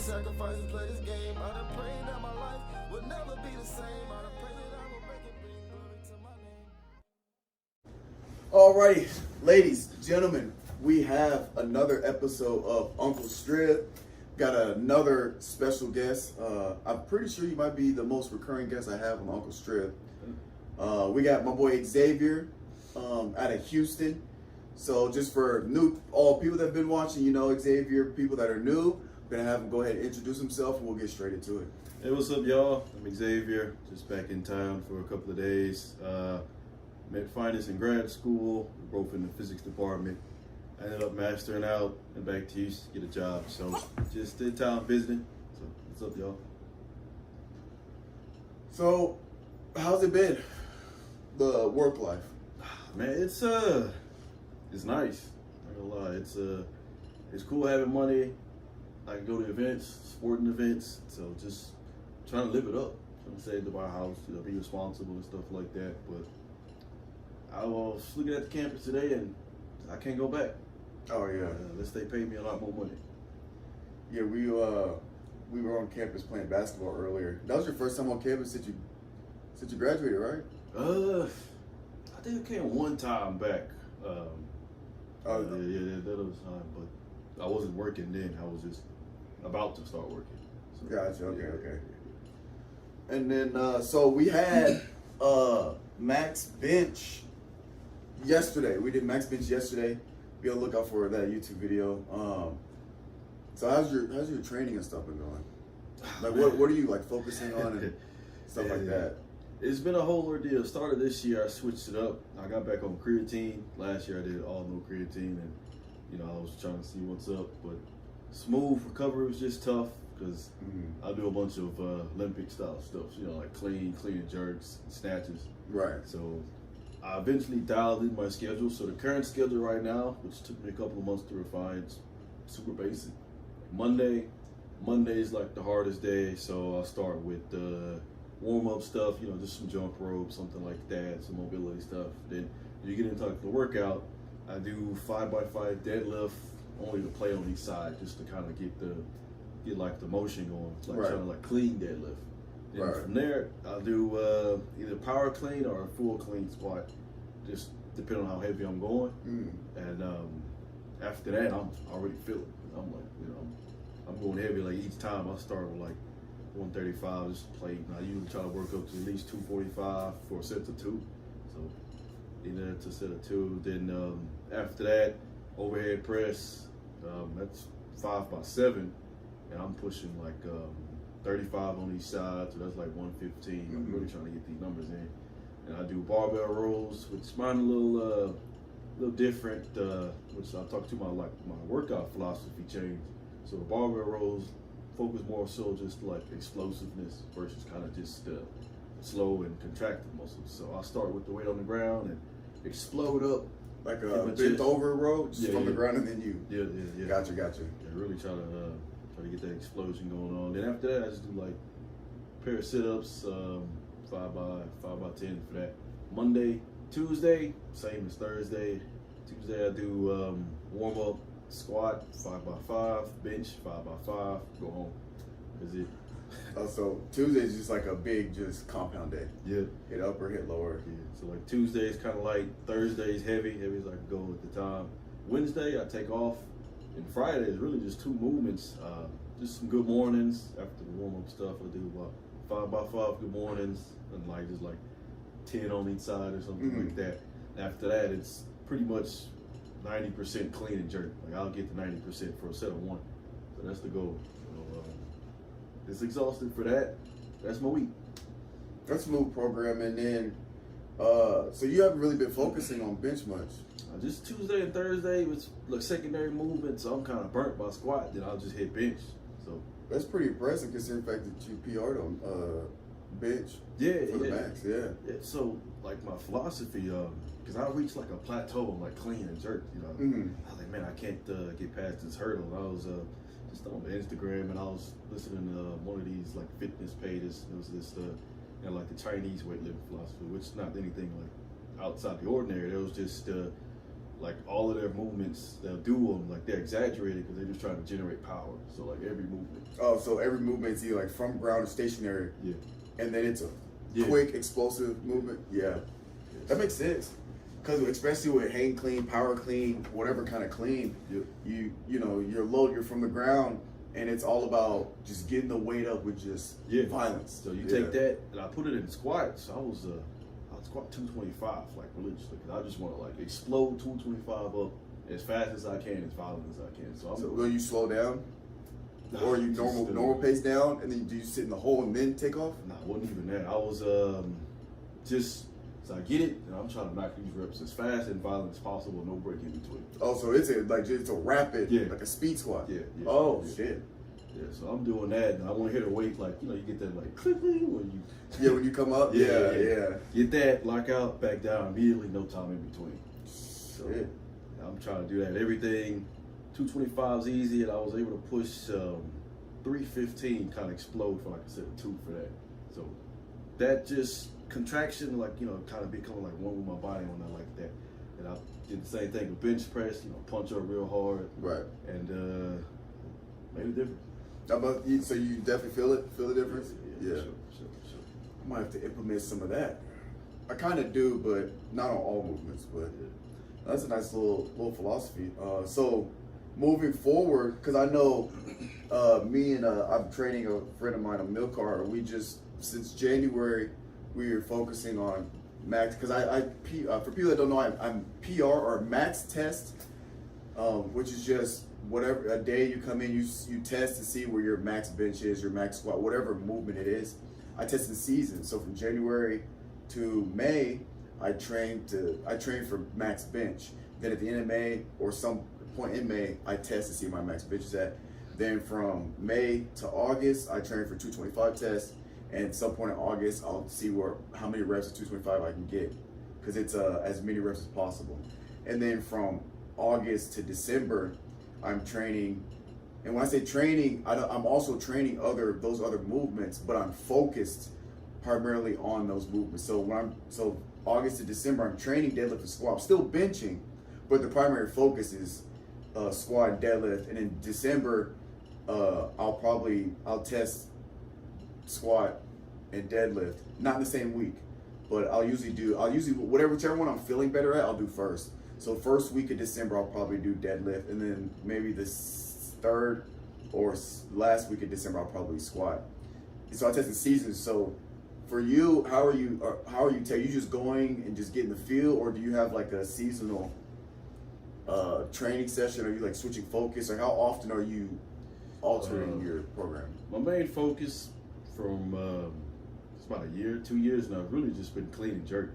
sacrifices, play this game. I done prayed that my life would never be the same. I done prayed that I would make it bring glory to my name. Alrighty, ladies, gentlemen, we have another episode of Uncle Strib. Got another special guest. I'm pretty sure you might be the most recurring guest I have on Uncle Strib. We got my boy Xavier out of Houston. So just for all people that have been watching, you know Xavier. People that are new, I'm gonna have him go ahead and introduce himself, and we'll get straight into it. Hey, what's up, y'all? I'm Xavier, just back in town for a couple of days. Met finance in grad school, we're both in the physics department. I ended up mastering out and back to Houston to get a job. So just in town visiting. So what's up, y'all? So, how's it been? The work life? Man, it's nice. I'm not gonna lie. It's cool having money. I can go to events, sporting events. So just trying to live it up. Trying to save to buy a house, be responsible and stuff like that. But I was looking at the campus today and I can't go back. Oh yeah. Unless they pay me a lot more money. Yeah, we were on campus playing basketball earlier. That was your first time on campus since you graduated, right? I think I came one time back. Oh yeah, that was time, but I wasn't working then. I was just about to start working. So, Gotcha. Okay, yeah. okay. And then so we had Max Bench yesterday. We did Max Bench yesterday. Be on the lookout for that YouTube video. So how's your training and stuff been going? Like what are you like focusing on and stuff like that? It's been a whole ordeal. Started this year, I switched it up. I got back on creatine. Last year I did all no creatine, and I was trying to see what's up. But smooth recovery was just tough because I do a bunch of Olympic style stuff. Like clean and jerks, snatches. Right. So I eventually dialed in my schedule. So the current schedule right now, which took me a couple of months to refine, is super basic. Monday is like the hardest day, so I'll start with warm-up stuff, just some jump rope, something like that, some mobility stuff. Then you get into like the workout, I do 5x5 deadlift, only to play on each side, just to kind of get like the motion going, like right. trying to like clean deadlift. Then right. From there, I'll do either power clean or a full clean squat, just depending on how heavy I'm going. And after that, I'm already feeling. I'm like, I'm going heavy. Like each time I start with like 135, just play. I usually try to work up to at least 245 for a set of two. So either it's a set of two. Then after that, overhead press. That's 5x7, and I'm pushing like 35 on each side, so that's like 115. I'm really trying to get these numbers in. And I do barbell rolls, which mine a little different, which I talked to my workout philosophy changed. So the barbell rolls focus more so just like explosiveness versus kind of just slow and contracted muscles. So I start with the weight on the ground and explode up. Like a bent over row, just from the ground, and then you. Yeah. Gotcha. Yeah, really try to get that explosion going on. Then after that, I just do like a pair of sit-ups, 5x10 for that. Monday, Tuesday, same as Thursday. Tuesday I do warm-up, squat, 5x5, bench, 5x5, go home. That's it. Oh, so Tuesday is just like a big, just compound day. Yeah. Hit upper, hit lower. Yeah. So like Tuesday is kind of light, Thursday is heavy as I can go at the time. Wednesday I take off, and Friday is really just two movements. Just some good mornings after the warm-up stuff. I do about 5x5 good mornings, and like just like 10 on each side or something like that. After that, it's pretty much 90% clean and jerk. Like I'll get to 90% for a set of one. So that's the goal. So, it's exhausted for that. That's my week. That's a smooth program, and then so you haven't really been focusing on bench much. Just Tuesday and Thursday was like secondary movement, so I'm kind of burnt by squat. Then I'll just hit bench. So that's pretty impressive considering the fact that you PR'd on bench. For the max. Yeah. So like my philosophy, because I reached like a plateau of like clean and jerk. I was like, man, I can't get past this hurdle. And I was just on Instagram, and I was listening to one of these like fitness pages. It was this like the Chinese weightlifting philosophy, which is not anything like outside the ordinary. It was just like all of their movements, they'll do them like they're exaggerated because they're just trying to generate power. So like every movement. Oh, so every movement is either like from ground to stationary, Yeah. and then it's a Yeah. quick, explosive movement. Yeah, that makes sense. Because especially with hang clean, power clean, whatever kind of clean, Yep. you know you're low, you're from the ground, and it's all about just getting the weight up with just violence. So you take that, and I put it in squats. I was squat 225 like religiously because I just want to like explode 225 up as fast as I can, as violent as I can. So will you slow down, or you normal pace down, and then do you sit in the hole and then take off? Nah, it wasn't even that. I was just so I get it, and I'm trying to knock these reps as fast and violent as possible, no break in between. Oh, so it's a rapid, Yeah. like a speed squat. Yeah. Oh yeah. shit. Yeah, so I'm doing that, and I want to hit a weight like you get that like clicking when you. Yeah, when you come up. Yeah. Get that, lock out, back down immediately, no time in between. So Shit. I'm trying to do that. Everything 225 is easy, and I was able to push 315, kind of explode for like I said, 2 for that. So that just contraction, like kind of becoming like one with my body when I like that. And I did the same thing with bench press, punch up real hard, Right. and made a difference. How about you? So you definitely feel the difference? Yeah. Sure. I might have to implement some of that. I kind of do, but not on all movements. But that's a nice little philosophy. So moving forward, because I know me and I'm training a friend of mine, a Milcar. We just since January we are focusing on max. Because for people that don't know, I'm PR or max test, which is just whatever a day you come in, you test to see where your max bench is, your max squat, whatever movement it is. I test in season, so from January to May, I train for max bench. Then at the end of May or some point in May, I test to see where my max bench is at. Then from May to August, I train for 225 tests, and at some point in August, I'll see how many reps of 225 I can get, because it's as many reps as possible. And then from August to December, I'm training. And when I say training, I'm also training those other movements, but I'm focused primarily on those movements. So August to December, I'm training deadlift and squat. I'm still benching, but the primary focus is squat and deadlift. And in December, I'll test squat and deadlift, not in the same week, but I'll usually whichever one I'm feeling better at, I'll do first. So first week of December, I'll probably do deadlift, and then maybe the third or last week of December, I'll probably squat. So I test in seasons. So for you, how are you? Are you just going and just getting the feel, or do you have like a seasonal training session? Are you like switching focus, or how often are you altering your program? My main focus from it's about a year, 2 years now, I've really just been clean and jerk.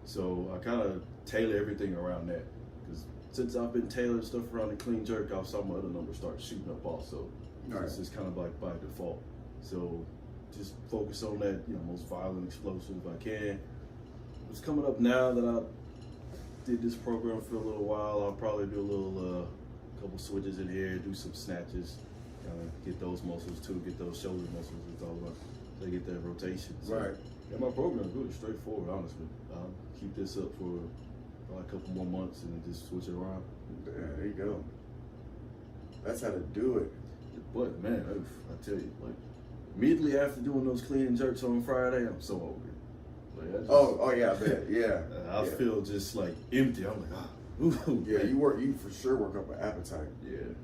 So I kind of tailor everything around that, because since I've been tailoring stuff around the clean jerk, I saw my other numbers start shooting up also. Right. It's just kind of like by default. So just focus on that, most violent, explosive if I can. It's coming up now that I did this program for a little while. I'll probably do a little couple switches in here, do some snatches, get those muscles too, get those shoulder muscles. It's all about to get that rotation. So, Right. Yeah, my program is really straightforward, honestly. I'll keep this up for a couple more months and then just switch it around. Yeah, there you go. That's how to do it. But man, I tell you, like immediately after doing those clean and jerks on Friday, I'm so over it. Like, Oh yeah, I bet. Yeah. I feel just like empty. I'm like, ooh. Yeah, you for sure work up an appetite. Yeah.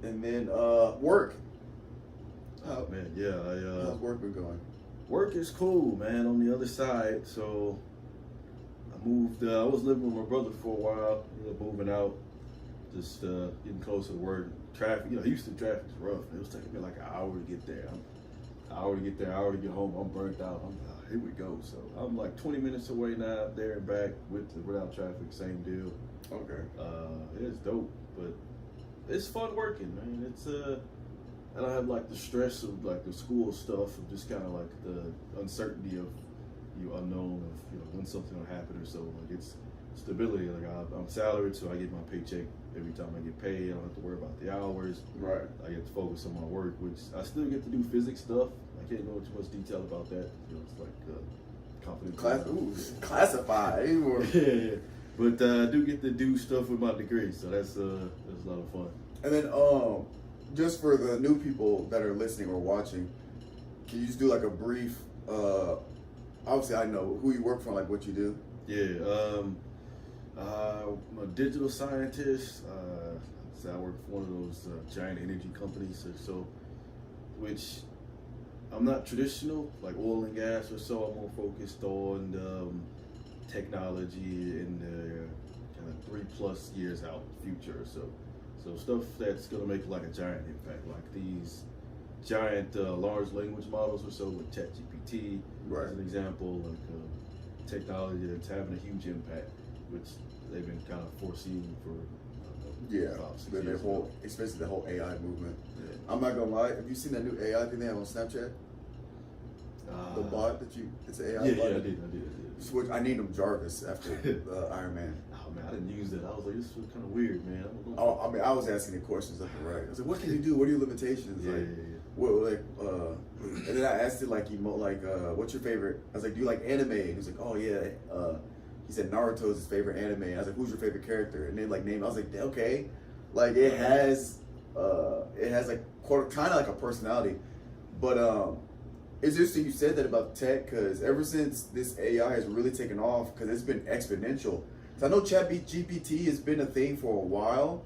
And then work. Oh man, yeah. How's work been going? Work is cool, man. On the other side, so I moved. I was living with my brother for a while. Moving out, just getting closer to work. Traffic, Houston traffic is rough. It was taking me like an hour to get there. Hour to get home. I'm burnt out. Here we go. So I'm like 20 minutes away now, there and back without traffic. Same deal. Okay. It's dope, but it's fun working, man. It's I don't have like the stress of like the school stuff, of just kind of like the uncertainty of unknown of when something will happen or so. Like it's stability. Like I'm salaried, so I get my paycheck every time I get paid. I don't have to worry about the hours. Right. I get to focus on my work, which I still get to do physics stuff. I can't go into too much detail about that. It's like confidential. Classified. Yeah. But I do get to do stuff with my degree, so that's a lot of fun. And then, just for the new people that are listening or watching, can you just do like a brief? Obviously, I know who you work for, like what you do. Yeah, I'm a digital scientist. So I work for one of those giant energy companies, which I'm not traditional, like oil and gas or so. I'm more focused on technology in the kind of 3+ years out future or so. So stuff that's gonna make like a giant impact, like these giant large language models or so, with ChatGPT Right. as an example, like technology that's having a huge impact, which they've been kind of foreseeing for Yeah, 5-6 the years whole, especially the whole AI movement. Yeah. I'm not gonna lie. Have you seen that new AI thing they have on Snapchat? The bot that it's an AI Yeah, bot. I did. Which I named him Jarvis after Iron Man. Oh man, I didn't use that. I was like, this was kind of weird, man. Oh, I mean, I was asking the questions left and right. I was like, "What can you do? What are your limitations?" Yeah. What, like, and then I asked it like, what's your favorite? I was like, "Do you like anime?" And he was like, "Oh yeah." He said Naruto is his favorite anime. And I was like, "Who's your favorite character?" And then like name. I was like, "Okay," like it has like kind of like a personality, but it's interesting you said that about tech, because ever since this AI has really taken off, because it's been exponential. So I know ChatGPT has been a thing for a while,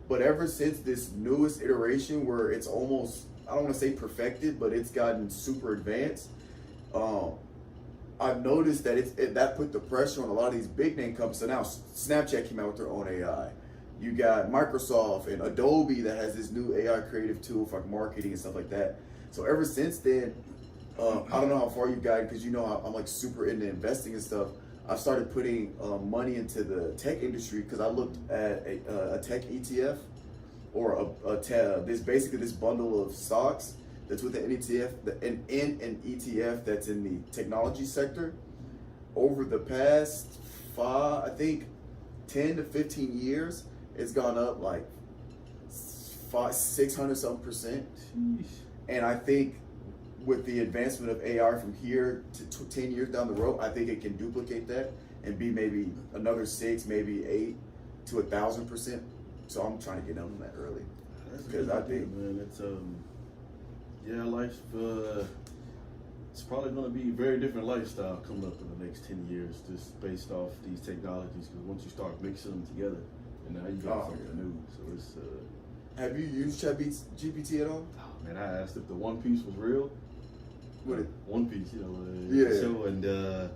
but ever since this newest iteration where it's almost, I don't want to say perfected, but it's gotten super advanced, I've noticed that that put the pressure on a lot of these big name companies. So now Snapchat came out with their own AI. You got Microsoft and Adobe that has this new AI creative tool for marketing and stuff like that. So ever since then, I don't know how far you've gotten, because you know I'm like super into investing and stuff. I've started putting money into the tech industry, because I looked at a tech ETF, or this basically this bundle of stocks that's with an ETF, an ETF that's in the technology sector. Over the past 10 to 15 years, it's gone up like 600 something percent. Sheesh. And I think with the advancement of AI from here to 10 years down the road, I think it can duplicate that and be maybe another 6, maybe 8 to 1,000%. So I'm trying to get on that early, because I think, man, it's life. It's probably going to be a very different lifestyle coming up in the next 10 years, just based off these technologies. Because once you start mixing them together, and now you got something new. So it's. Have you used ChatGPT at all? Oh, man, I asked if the One Piece was real. What? One Piece, Yeah. show, and it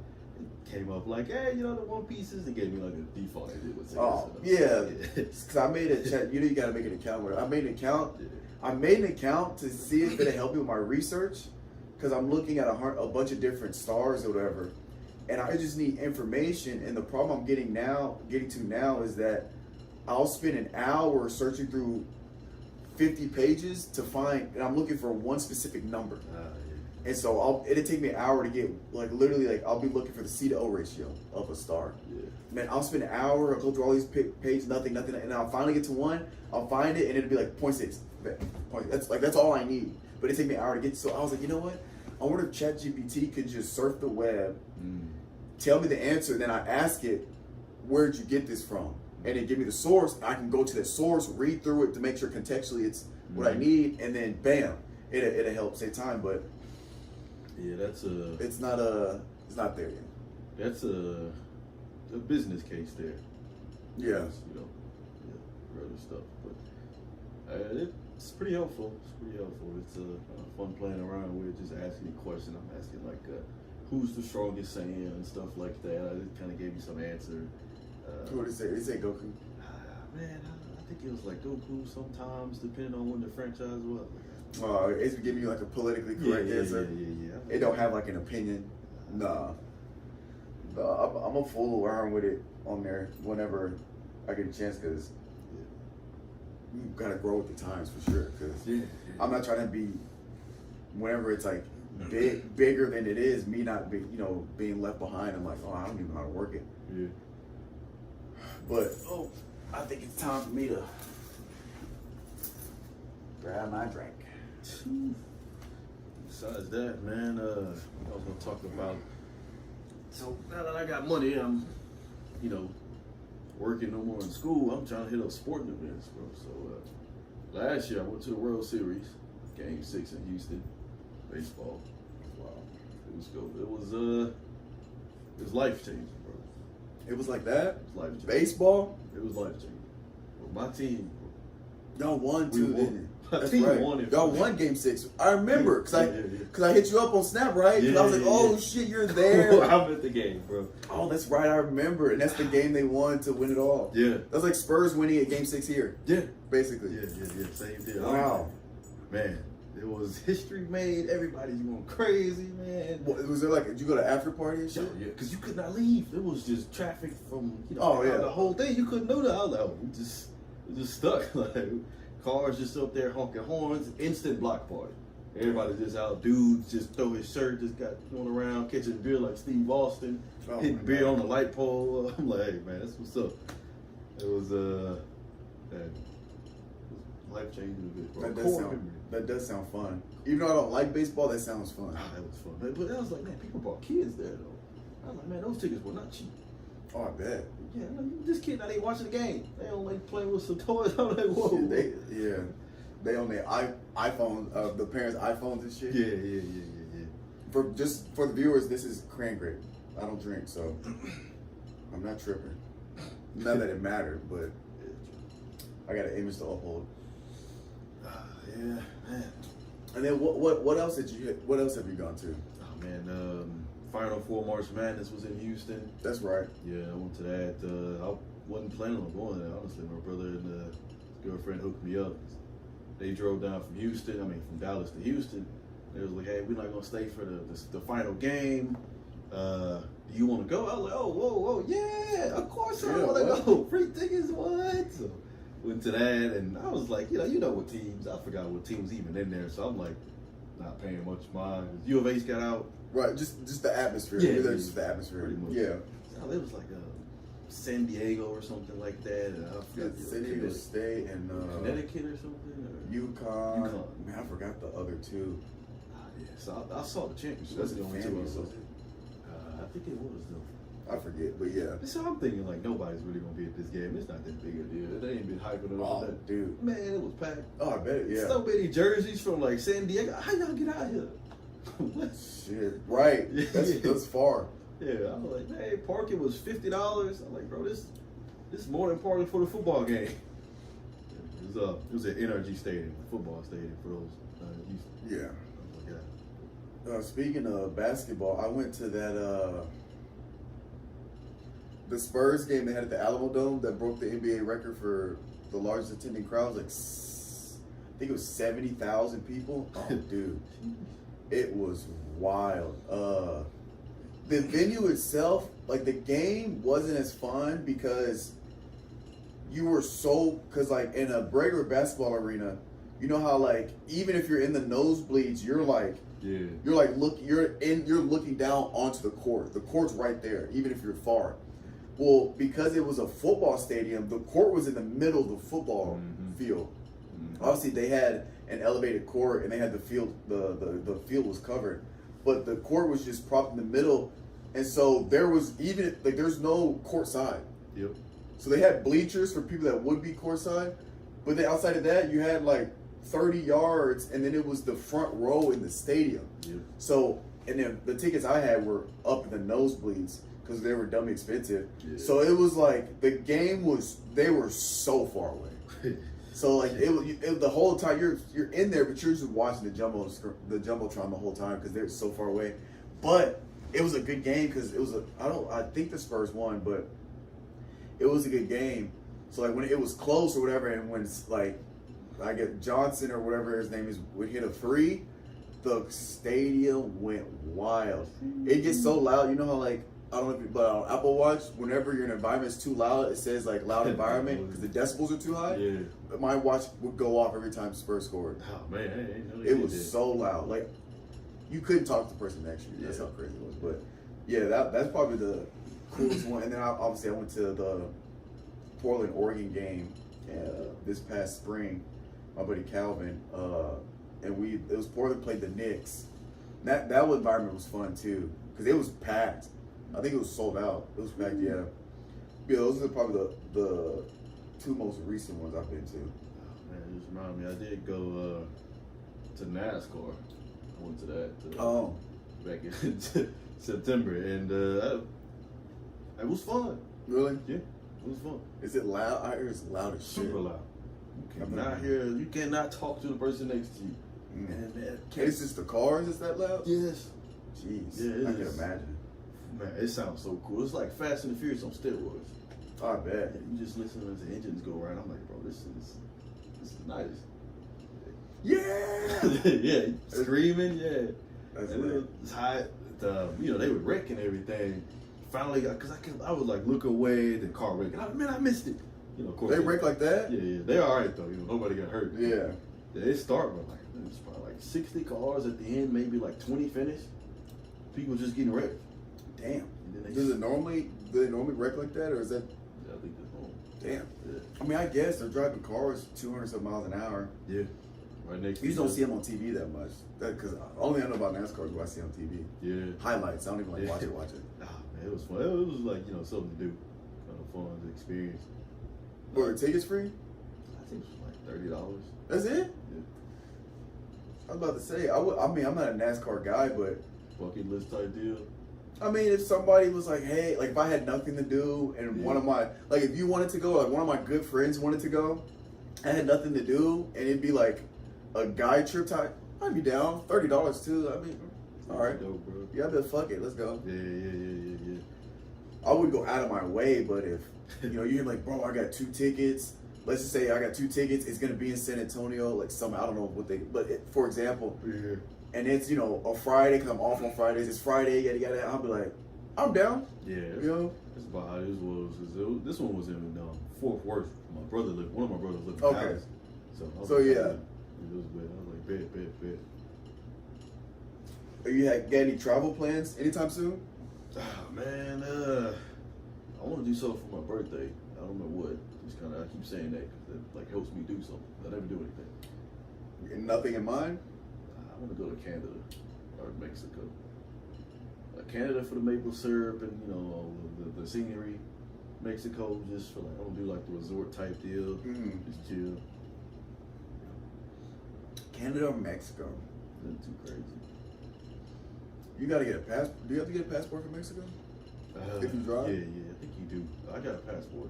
came up like, hey, the One Pieces, and gave me like a default. Because I made a chat. You got to make an account with it. I made an account. Yeah. I made an account to see if it'll help me with my research, because I'm looking at a bunch of different stars or whatever, and I just need information. And the problem I'm getting to now is that I'll spend an hour searching through 50 pages to find, and I'm looking for one specific number. And so it'll take me an hour to get, like, literally, like, I'll be looking for the C to O ratio of a star. Yeah. Man, I'll spend an hour, I'll go through all these pages, nothing, and I'll finally get to one, I'll find it, and it'll be like 0.6. That's all I need. But it take me an hour to get to. So I was like, you know what? I wonder if ChatGPT could just surf the web, tell me the answer, then I ask it, where'd you get this from? And it give me the source. I can go to that source, read through it to make sure contextually it's what I need, and then bam, it'll help save time. But yeah, it's not there yet. That's a business case there. Yeah. Other stuff, but it's pretty helpful. It's fun playing around with, just asking a question. I'm asking like, who's the strongest Saiyan and stuff like that. I just kind of gave you some answer. What did it say? Did it say Goku? Man, I think it was like Goku sometimes, depending on when the franchise was. It's giving you like a politically correct answer. Yeah. It don't have like an opinion. Nah. I'm a fool around with it on there whenever I get a chance, because you gotta grow with the times for sure. Because I'm not trying to be, whenever it's like bigger than it is, me not being left behind. I'm like, I don't even know how to work it. Yeah. But I think it's time for me to grab my drink. Besides that, man, I was gonna talk about. So now that I got money, I'm, working no more in school, I'm trying to hit up sporting events, bro. So last year I went to the World Series, Game 6 in Houston, baseball. Wow, it was good. It was life changing, bro. It was like that? It was life changing. Baseball? It was life changing. My team, y'all won too, didn't you? My team won it. Y'all won Game 6. I remember because I hit you up on Snap, right? Yeah, I was like, oh shit, you're there. I'm at the game, bro. Oh, that's right, I remember. And that's the game they won to win it all. Yeah. That's like Spurs winning at Game 6 here. Yeah. Basically. Yeah. Same deal. Wow. Man, it was history made. Everybody's going crazy, man. What, was there like, did you go to after party and shit? Yeah, because you could not leave. It was just traffic from, Oh, yeah. the whole thing. You couldn't do that. I was like, oh, we just stuck. Like, cars just up there honking horns. Instant block party. Everybody just out. Dudes just throw his shirt, just got going around, catching beer like Steve Austin, hitting beer on the light pole. I'm like, hey, man, that's what's up. It was, life changing a bit, bro. That does sound fun. Even though I don't like baseball, that sounds fun. Ah, that was fun. But I was like, man, people brought kids there, though. I was like, man, those tickets were not cheap. Oh, I bet. Yeah, this kid not even watching the game. They don't like playing with some toys. I'm like, whoa. They on their iPhone, the parents' iPhones and shit. Yeah. For the viewers, this is cran grape. I don't drink, so I'm not tripping. Not that it mattered, but I got an image to uphold. Yeah, man. And then what else did you? What else have you gone to? Oh man, Final Four March Madness was in Houston. That's right. Yeah, I went to that. I wasn't planning on going there, honestly. My brother and his girlfriend hooked me up. They drove down from from Dallas to Houston. They was like, hey, we're not gonna stay for the final game. Do you want to go? I was like, oh, whoa, yeah, of course I want to go. Free tickets, what? So went to that, and I was like, you know what teams? I forgot what teams even in there. So I'm like, not paying much mind. U of H got out. Right, just the atmosphere. Yeah, just the atmosphere. Pretty much. Yeah. So it was like San Diego or something like that. And I forgot San Diego State and Connecticut or something. Or UConn. Man, I forgot the other two. Yeah, so I saw the championship. That's the only two I saw. I think it was though. I forget, but yeah. So I'm thinking like nobody's really gonna be at this game. It's not that big a deal. They ain't been hyping it all that. Dude. Man, it was packed. Oh, I bet, yeah. So many jerseys from like San Diego. How y'all get out here? What? Shit. Right. That's far. Yeah, I was like, man, parking was $50. I'm like, bro, this is more than parking for the football game. It was at NRG Stadium, the football stadium for those Houston. Yeah. Oh my God. Speaking of basketball, I went to that the Spurs game they had at the Alamo Dome that broke the NBA record for the largest attending crowd. Like, I think it was 70,000 people. Oh, dude, it was wild. The venue itself, like the game, wasn't as fun because because like in a regular basketball arena, you know how like even if you're in the nosebleeds, you're looking down onto the court. The court's right there, even if you're far. Well, because it was a football stadium, the court was in the middle of the football field. Mm-hmm. Obviously, they had an elevated court, and they had the field. The field was covered, but the court was just propped in the middle, and so there was there's no court side. Yep. So they had bleachers for people that would be court side, but then outside of that, you had like 30 yards, and then it was the front row in the stadium. Yep. So, and then the tickets I had were up in the nosebleeds, because they were dumb expensive. Yeah. So it was like the game they were so far away. So like it the whole time you're in there, but you're just watching the jumbotron the whole time because they're so far away. But it was a good game because I think the Spurs won, but it was a good game. So like when it was close or whatever, and when like I get Johnson or whatever his name is would hit a three, the stadium went wild. It gets so loud. You know how like, I don't know but on Apple Watch, whenever your environment's too loud, it says like loud environment because the decibels are too high. Yeah. But my watch would go off every time Spurs scored. Oh man, I ain't know it was so loud. Like you couldn't talk to the person next to you. That's how crazy it was. But yeah, that's probably the coolest one. And then obviously I went to the Portland, Oregon game this past spring. My buddy Calvin, and it was Portland played the Knicks. That environment was fun too because it was packed. I think it was sold out. It was packed, yeah. Yeah, those are probably the two most recent ones I've been to. Oh, man, it just reminded me. I did go to NASCAR. I went to that back in September, and it was fun. Really? Yeah, it was fun. Is it loud? I hear it's loud as shit. Super loud. You cannot talk to the person next to you. Mm. Man, It's just the cars is that loud? yes. Jeez. Yeah, I can imagine. Man, it sounds so cool. It's like Fast and the Furious on steroids. I bet. You just listen as the engines go around. I'm like, bro, this is nice. Yeah. Yeah, screaming, yeah. That's And lit. then it's hot. They would wreck and everything. Finally, because I was like, look away, the car wrecked. Man, I missed it. Of course. They wreck like that? Yeah, they all right though. Nobody got hurt. Yeah. They start with it's probably like 60 cars at the end, maybe like 20 finish. People just getting wrecked. Damn. And then Do they normally wreck like that, or is that? Yeah, I think that's normal. Damn. Yeah. I mean, I guess they're driving cars 200 some miles an hour. Yeah. Right next. You just don't see them on TV that much. Because only I know about NASCAR is what I see on TV. Yeah. Highlights. I don't even watch it. Ah, man, it was fun. It was like something to do, kind of fun to experience. Were the tickets free? I think it was like $30. That's it? Yeah. I was about to say, I mean, I'm not a NASCAR guy, but Bucket list type deal. I mean, if somebody was like, hey, like if I had nothing to do and one of my, like if you wanted to go, like one of my good friends wanted to go, I had nothing to do and it'd be like a guy trip type, I'd be down. $30 too. I mean, all right. Dope, bro. Yeah, but fuck it, let's go. Yeah. I would go out of my way, but if, you're like, bro, I got 2 tickets. Let's just say I got 2 tickets. It's going to be in San Antonio, like I don't know what for example, Yeah. and it's, a Friday, because I'm off on Fridays. It's Friday, yada. I'll be like, I'm down. Yeah. That's about how this was. This one was in Fort Worth. One of my brothers lived in Okay. Dallas. So yeah. It was bad. I was like, bet. You got any travel plans anytime soon? Oh, man, I want to do something for my birthday. I don't know what. I keep saying that because it helps me do something. I never do anything. Nothing in mind? I want to go to Canada or Mexico. Canada for the maple syrup and the scenery. Mexico just for I want to do like the resort type deal. Just chill. Canada or Mexico? Nothing too crazy. You gotta get a passport. Do you have to get a passport for Mexico? If you drive? Yeah, I think you do. I got a passport.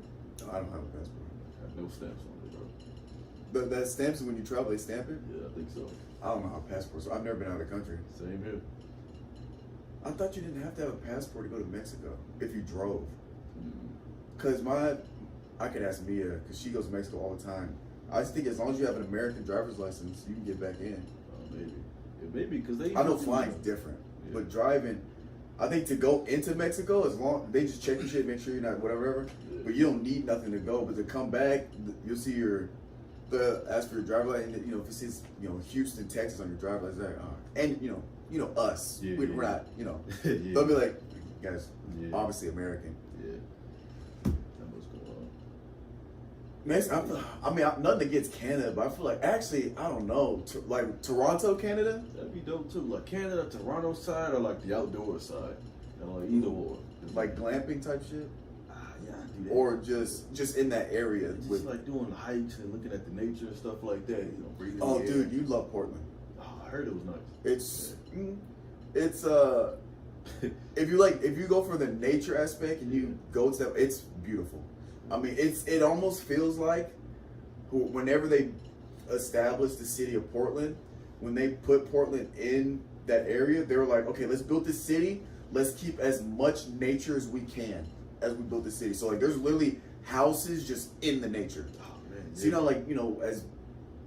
I don't have a passport. I have no stamps on it, bro. That stamps it when you travel, they stamp it? Yeah, I think so. I don't know how passports. I've never been out of the country. Same here. I thought you didn't have to have a passport to go to Mexico if you drove. Mm-hmm. Cause I could ask Mia, cause she goes to Mexico all the time. I just think as long as you have an American driver's license, you can get back in. Maybe. Yeah, maybe because they. I know flying's different, but driving, I think to go into Mexico, as long they just check your shit, make sure you're not whatever. Yeah. But you don't need nothing to go. But to come back, you'll see ask for your driver license. If it says Houston, Texas on your driver license, like, and us, we're not. Yeah. They'll be like, guys, Yeah. obviously American. Yeah. That must go on. Nothing against Canada, but I feel like actually I don't know, like Toronto, Canada. That'd be dope too. Like Canada, Toronto side, or like the outdoor side. Like either or. Like glamping type shit, Yeah, I do that. or just in that area. just like doing hikes and looking at the nature and stuff like that. Breathing. Oh, the air. dude, you love Portland. Oh, I heard it was nice. It's if you go for the nature aspect and you go to that, it's beautiful. I mean, it almost feels like whenever they established the city of Portland, when they put Portland in that area, they were like, okay, let's build this city. Let's keep as much nature as we can as we build the city. So like, there's literally houses just in the nature. Oh man. So as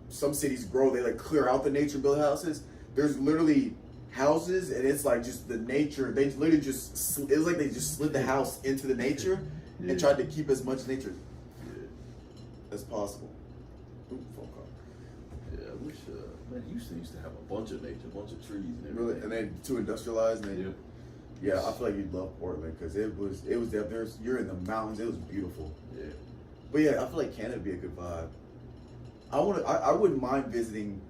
some cities grow, they like clear out the nature and build houses. There's literally houses, and it's like just the nature. They literally it was like they just slid the house into the nature and tried to keep as much nature as possible. Ooh, phone call. Yeah, I wish. Man, Houston used to have a bunch of nature, a bunch of trees and everything. Really, and then too industrialized. And then, yeah, I feel like you'd love Portland because it was you're in the mountains. It was beautiful. Yeah. But yeah, I feel like Canada would be a good vibe. I wouldn't mind visiting.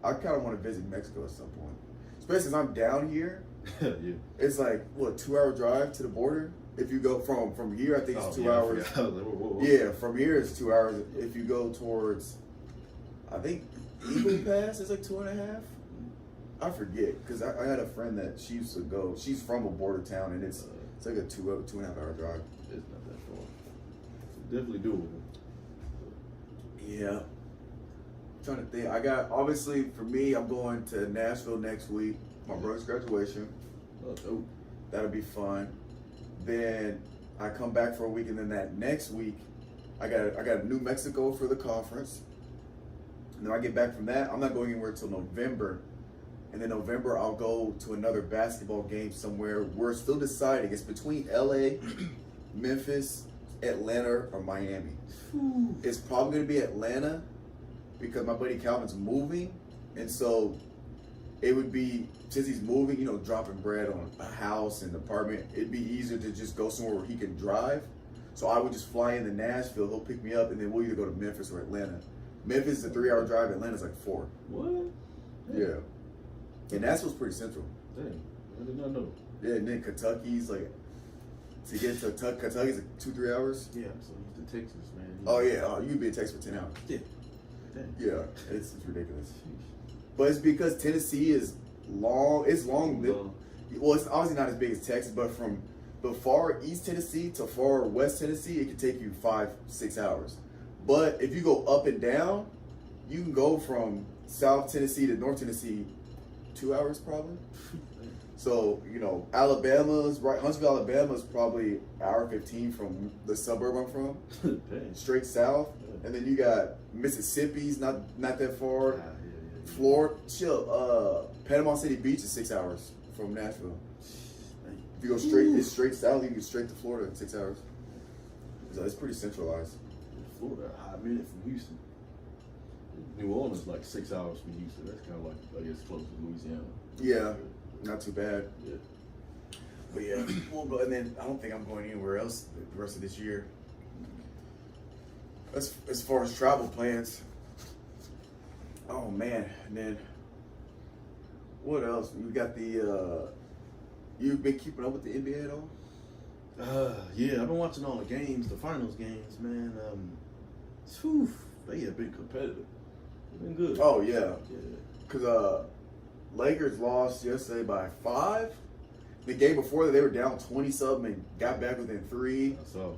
I kind of want to visit Mexico at some point, especially since I'm down here. Yeah. It's like what, 2-hour drive to the border. If you go from here, I think it's 2 yeah, hours. I was like, whoa. Yeah, from here it's 2 hours. If you go towards, I think Eagle Pass is like 2.5. I forget because I had a friend that she used to go. She's from a border town, and it's like a 2.5 hour drive. It's not that far. It's definitely doable. Yeah. I'm trying to think. I got, obviously for me, I'm going to Nashville next week. My brother's graduation. Oh, That'll be fun. Then I come back for a week, and then that next week, I got New Mexico for the conference. And then I get back from that. I'm not going anywhere till November. And then November, I'll go to another basketball game somewhere. We're still deciding. It's between LA, Memphis, Atlanta, or Miami. It's probably going to be Atlanta because my buddy Calvin's moving. And so it would be, since he's moving, dropping bread on a house and apartment, it'd be easier to just go somewhere where he can drive. So I would just fly into Nashville, he'll pick me up, and then we'll either go to Memphis or Atlanta. Memphis is a 3-hour drive, Atlanta's like 4. what? Yeah. And Nashville's pretty central. Dang, I did not know. Yeah, and then Kentucky's like, to get to Kentucky's like 2-3 hours. Yeah, I'm so used to Texas, man. Oh yeah, you could be in Texas for 10 hours. Yeah. Dang. Yeah, it's ridiculous. But it's because Tennessee is long. It's long. Well, it's obviously not as big as Texas, but from the far East Tennessee to far West Tennessee, it can take you 5-6 hours. But if you go up and down, you can go from South Tennessee to North Tennessee 2 hours probably. So, Alabama's right. Huntsville, Alabama is probably 1:15 from the suburb I'm from, Dang. straight south. And then you got Mississippi's not that far. Yeah. Florida, Panama City Beach is 6 hours from Nashville. If you go straight, it's straight south. You can get straight to Florida in 6 hours. So it's pretty centralized. Florida, a high minute from Houston. New Orleans, like 6 hours from Houston. That's kind of like, I guess, close to Louisiana. Yeah, not too bad. Yeah. But yeah, we'll go. And then I don't think I'm going anywhere else the rest of this year. As far as travel plans. Oh man, and then what else? We got the. You've been keeping up with the NBA at all? Yeah, I've been watching all the games, the finals games, man. They have been competitive. They've been good. Oh yeah, Yeah. because Lakers lost yesterday by 5. The game before that, they were down 20-something and got back within 3. So,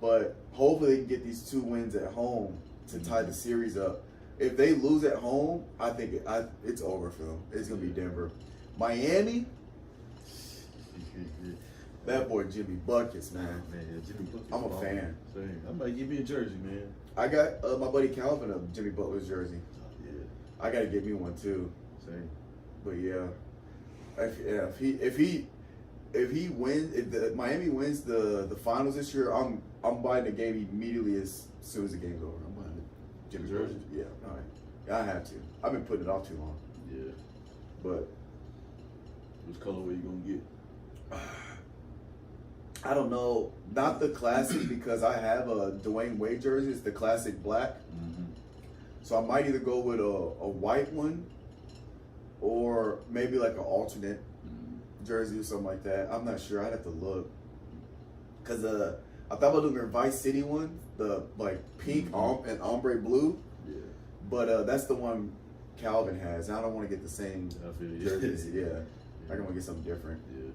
But hopefully they can get these 2 wins at home to tie the series up. If they lose at home, I think it's over for them. It's gonna be Denver, Miami. That boy Jimmy Buckets, man. Man, Jimmy Buckets. I'm a fan. Same. I might give me a jersey, man. I got my buddy Calvin a Jimmy Butler's jersey. Yeah. I gotta get me one too. Same. But yeah, if he wins, if the Miami wins the finals this year, I'm buying the game immediately as soon as the game's over. I'm buying the Jimmy Jersey? Butler. Yeah, all right. Yeah, I have to. I've been putting it off too long. Yeah. But Which colorway you gonna get? I don't know. Not the classic because I have a Dwayne Wade jersey. It's the classic black. Mm-hmm. So I might either go with a white one or maybe like an alternate jersey or something like that. I'm not sure. I'd have to look. Because I thought about doing their Vice City one, the like pink and ombre blue. Yeah. But that's the one Calvin has. I don't want to get the same I feel you. jerseys. Yeah. I want to get something different. Yeah.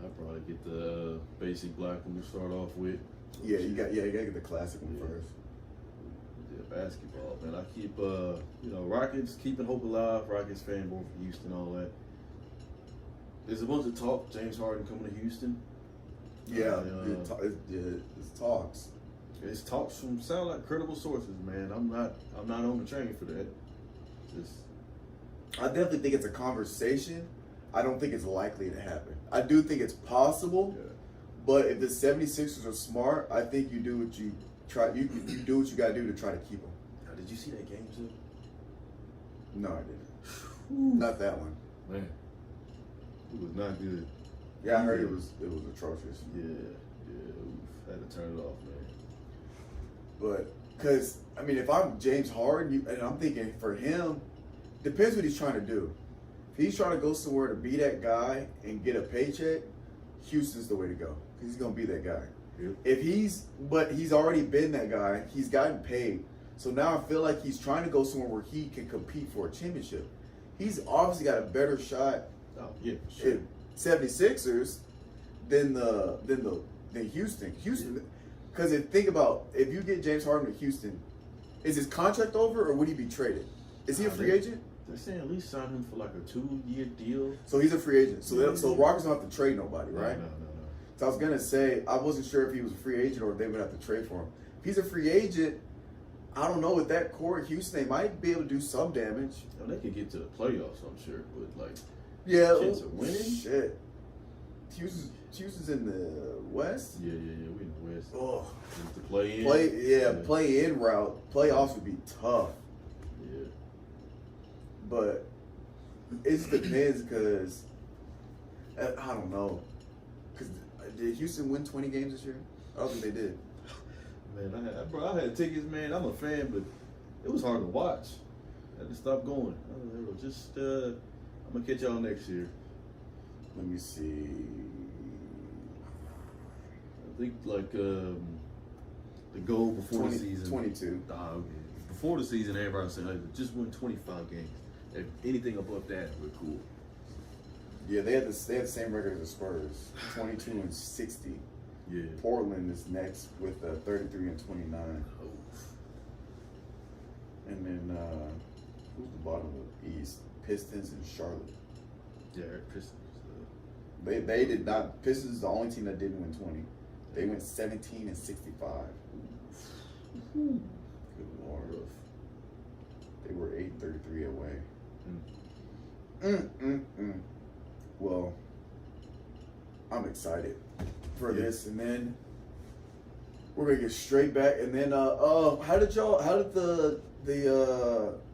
I'll probably get the basic black one to start off with. Yeah, you gotta get the classic one first. Yeah, basketball, man. I keep Rockets, keeping hope alive, Rockets fan, born from Houston, all that. There's a bunch of talk, James Harden coming to Houston. Yeah, it's talks. It's talks from sound like credible sources, man. I'm not on the train for that. Just I definitely think it's a conversation. I don't think it's likely to happen. I do think it's possible, but if the 76ers are smart, I think you do what you try. You do what you gotta do to try to keep them. now, did you see that game too? No, I didn't. Not that one. Man, it was not good. Yeah, I heard it was atrocious. Yeah. Oof. Had to turn it off, man. But because if I'm James Harden, and I'm thinking for him, depends what he's trying to do. If he's trying to go somewhere to be that guy and get a paycheck, Houston's the way to go. He's gonna be that guy. Yeah. But he's already been that guy. He's gotten paid. So now I feel like he's trying to go somewhere where he can compete for a championship. He's obviously got a better shot Oh yeah, for sure. at 76ers than Houston. Houston, because think about if you get James Harden to Houston, is his contract over or would he be traded? Is he a free agent? They're saying at least sign him for like a 2-year deal. So he's a free agent. So Rockets don't have to trade nobody, right? No. So I was gonna say I wasn't sure if he was a free agent or if they would have to trade for him. If he's a free agent, I don't know. With that core, Houston, they might be able to do some damage. They could get to the playoffs, I'm sure, but like chance of winning. Shit. Houston's in the West. Yeah. We in the West. Oh, Just to play in. Play in route. Playoffs would be tough. Yeah. But it just depends because I don't know. Because did Houston win 20 games this year? I don't think they did. Man, I had tickets, man. I'm a fan, but it was hard to watch. I had to stop going. I'm gonna catch y'all next year. Let me see. I think like the goal before the season. 22. Okay. Before the season, everybody said, hey, just win 25 games. If anything above that, we're cool. Yeah, they had the same record as the Spurs, 22 and 60. Yeah. Portland is next with 33 and 29. Oh. And then who's the bottom of the East? Pistons and Charlotte. Yeah, Pistons. They did not. Pistons is the only team that didn't win 20. They went 17 and 65. Good Lord. Rough. They were 8-33 away. Well, I'm excited for this, and then we're gonna get straight back. And then, how did the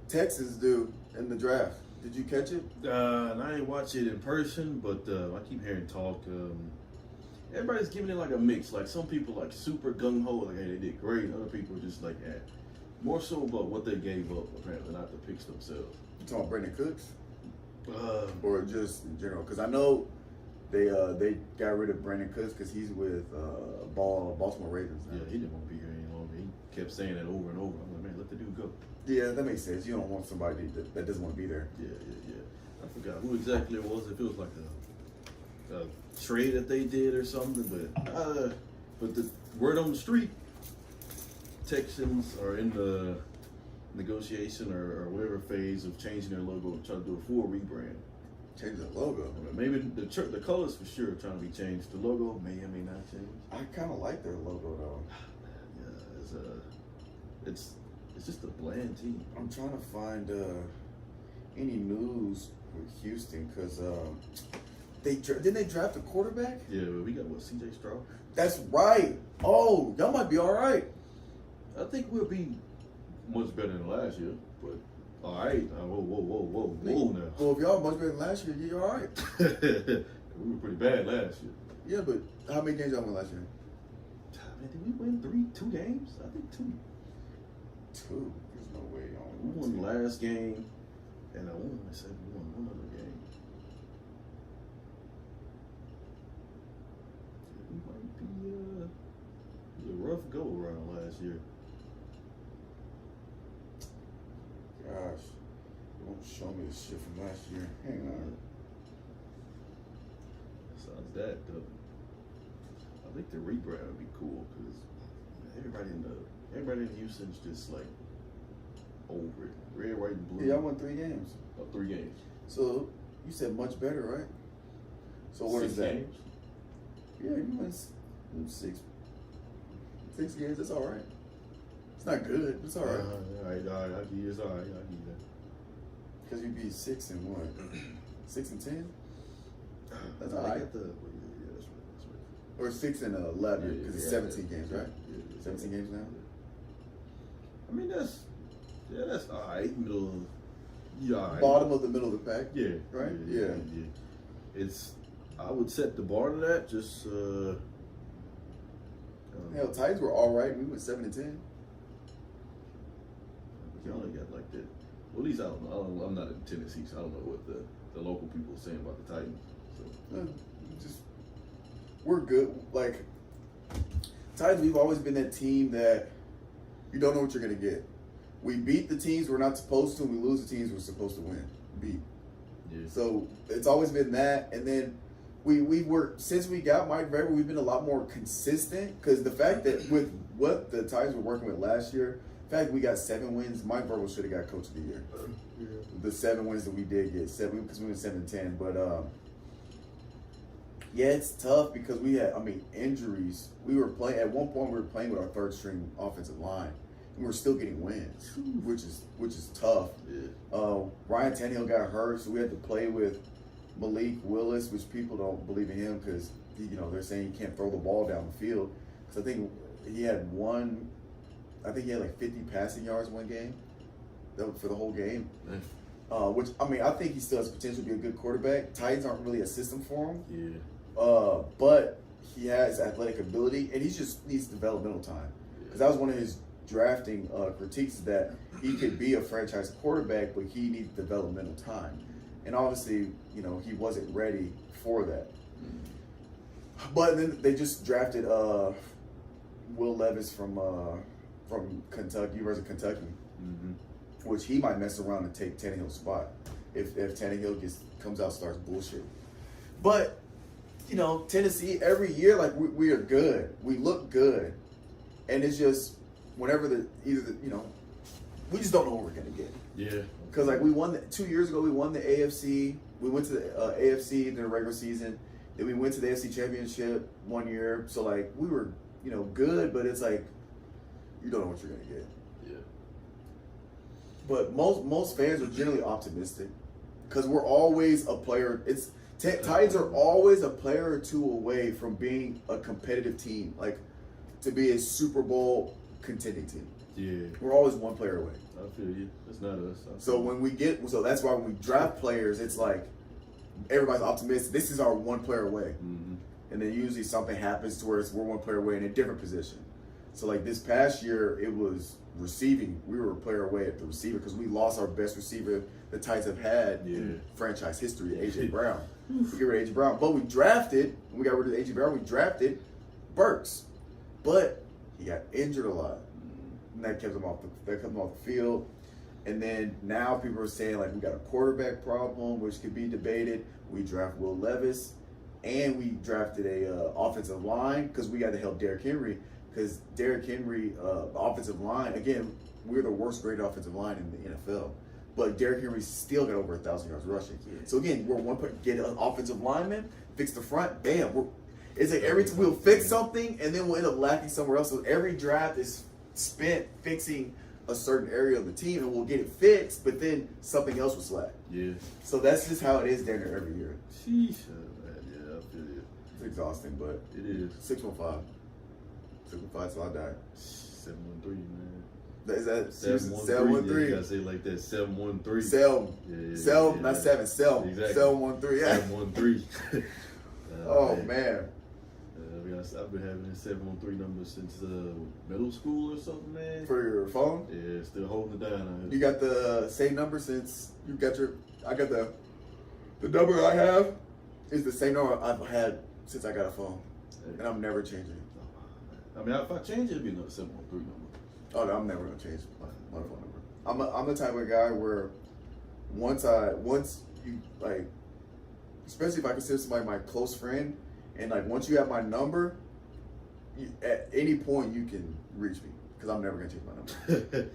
Texans do in the draft? Did you catch it? And I didn't watch it in person, but I keep hearing talk. Everybody's giving it like a mix. Like some people like super gung ho, like hey they did great. Other people are just like more so about what they gave up, apparently, not the picks themselves. You talking about Brandon Cooks? Or Or just in general? Because I know they got rid of Brandon Cooks because he's with Baltimore Ravens now. yeah, he didn't want to be here any longer. He kept saying that over and over. I'm like, man, let the dude go. Yeah, that makes sense. You don't want somebody that doesn't want to be there. Yeah. I forgot who exactly it was. If it was like a trade that they did or something, but the word on the street, Texans are in the negotiation or whatever phase of changing their logo, trying to do a full rebrand. Change the logo. I mean, maybe the colors for sure are trying to be changed. The logo may or may not change. I kind of like their logo though. Yeah, it's just a bland team. I'm trying to find any news with Houston because didn't they draft a quarterback? Yeah, we got C.J. Stroud. That's right. Oh, y'all might be all right. I think we'll be much better than last year, but all right. Whoa now. Well, if y'all much better than last year, you're all right. We were pretty bad last year. Yeah, but how many games y'all won last year? Man, did we win 2 games? I think 2. 2. There's no way y'all We won won 2. last game, and I want to say we won one other game. We might be it was a rough go around last year. Gosh, don't show me the shit from last year. Hang on. Besides that, I think the rebrand would be cool because everybody in Houston's just like over it. Red, white, and blue. Yeah, y'all won 3 games. 3 games. So you said much better, right? So what 6 is that? games? Yeah, you won 6 games. That's all right. It's not good. It's all right. All right. I'll give you it's all right. I'll give you that. Because you'd be 6 and what? 6 and 10? That's all I right. got the yeah, that's right. Or 6 and 11 because it's 17 yeah. games, right? Yeah. 17 games now. I mean that's all right. Middle. Yeah, all right. Bottom of the middle of the pack. Yeah. Right? Yeah. I would set the bar to that. Just Hell, Titans were all right. We went 7 and 10. you only got like that. Well, at least I don't know. I'm not in Tennessee, so I don't know what the the local people saying about the Titans. So. Just we're good. Like Titans, we've always been that team that you don't know what you're gonna get. We beat the teams we're not supposed to, and we lose the teams we're supposed to beat. Yeah. So it's always been that, and then we were since we got Mike Vrabel, we've been a lot more consistent because the fact that with what the Titans were working with last year, the fact we got 7 wins, Mike Vrabel should have got Coach of the Year. Yeah. The 7 wins that we did get, 7 because we went 7-10, but yeah, it's tough because we had injuries. We were playing at one point. We were playing with our 3rd string offensive line. We were still getting wins, which is tough. Yeah. Ryan Tannehill got hurt, so we had to play with Malik Willis, which people don't believe in him because they're saying he can't throw the ball down the field. So I think he had like 50 passing yards one game for the whole game. Which I think he still has potential to be a good quarterback. Titans aren't really a system for him. Yeah. But he has athletic ability, and he just needs developmental time. Because that was one of his drafting critiques, that he could be a franchise quarterback, but he needs developmental time. And obviously, he wasn't ready for that. But then they just drafted Will Levis from Kentucky, University of Kentucky, which he might mess around and take Tannehill's spot if Tannehill comes out and starts bullshit. But Tennessee every year, like we are good, we look good, and it's just whenever we just don't know what we're gonna get. Yeah. Because like we won 2 years ago, we won the AFC. We went to the AFC in the regular season. Then we went to the AFC Championship one year. So like we were good, but it's like you don't know what you're gonna get. Yeah. But most fans are generally optimistic because we're always a player. Titans are always a player or two away from being a competitive team, like to be a Super Bowl contending team. Yeah. We're always one player away. I feel you. It's not us. So that's why when we draft players, it's like everybody's optimistic. This is our one player away. Mm-hmm. And then usually something happens to where we're one player away in a different position. So like this past year, it was receiving. We were a player away at the receiver because we lost our best receiver the Titans have had in franchise history, A.J. Brown. We got rid of A.J. Brown. But we got rid of A.J. Brown, we drafted Burks. But he got injured a lot. And that kept him off the field. And then now people are saying like we got a quarterback problem, which could be debated. We draft Will Levis, and we drafted a offensive line because we got to help Derrick Henry. Because Derrick Henry, offensive line, again, we're the worst graded offensive line in the NFL. But Derrick Henry still got over 1,000 yards rushing. So again, we're one point, get an offensive lineman, fix the front, bam. It's like every time we'll fix something, and then we'll end up lacking somewhere else. So every draft is spent fixing a certain area of the team, and we'll get it fixed, but then something else will slack. Yeah. So that's just how it is down there every year. Sheesh, man. Yeah, I feel it. It's exhausting, but it is. 615. 615 till I die. 713, man. Is that 713? Yeah, you gotta say it like that. 713. Sell, not 7. Sell. Exactly. 713. Yeah. 713. Oh man. I've been having this 713 number since middle school or something, man. For your phone? Yeah, still holding it down. You got the same number since you got I got the number I have is the same number I've had since I got a phone. And I'm never changing it. I mean, if I change it, it'd be another 713 number. Oh, no, I'm never gonna change my phone number. I'm the type of guy where once you like, especially if I consider somebody my close friend, and like once you have my number, at any point you can reach me because I'm never gonna change my number.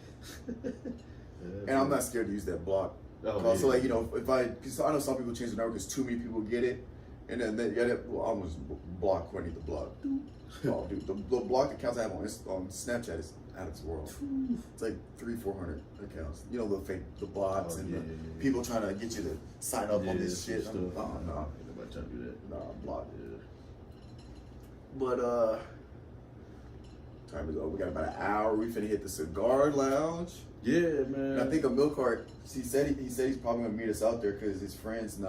And I'm not scared to use that block. So like because I know some people change the number because too many people get it, and then they get it. Well, I almost block when I need to block. Oh, dude, the block accounts I have on Snapchat is out of this world. It's like 300-400 accounts. You know the bots and the people trying to get you to sign up on this shit. No. Nobody trying to do that. No, I'm blocked. Yeah. But time is over. We got about an hour. We finna hit the cigar lounge. Yeah, man. And I think a milk cart. He said he's probably gonna meet us out there because his friend's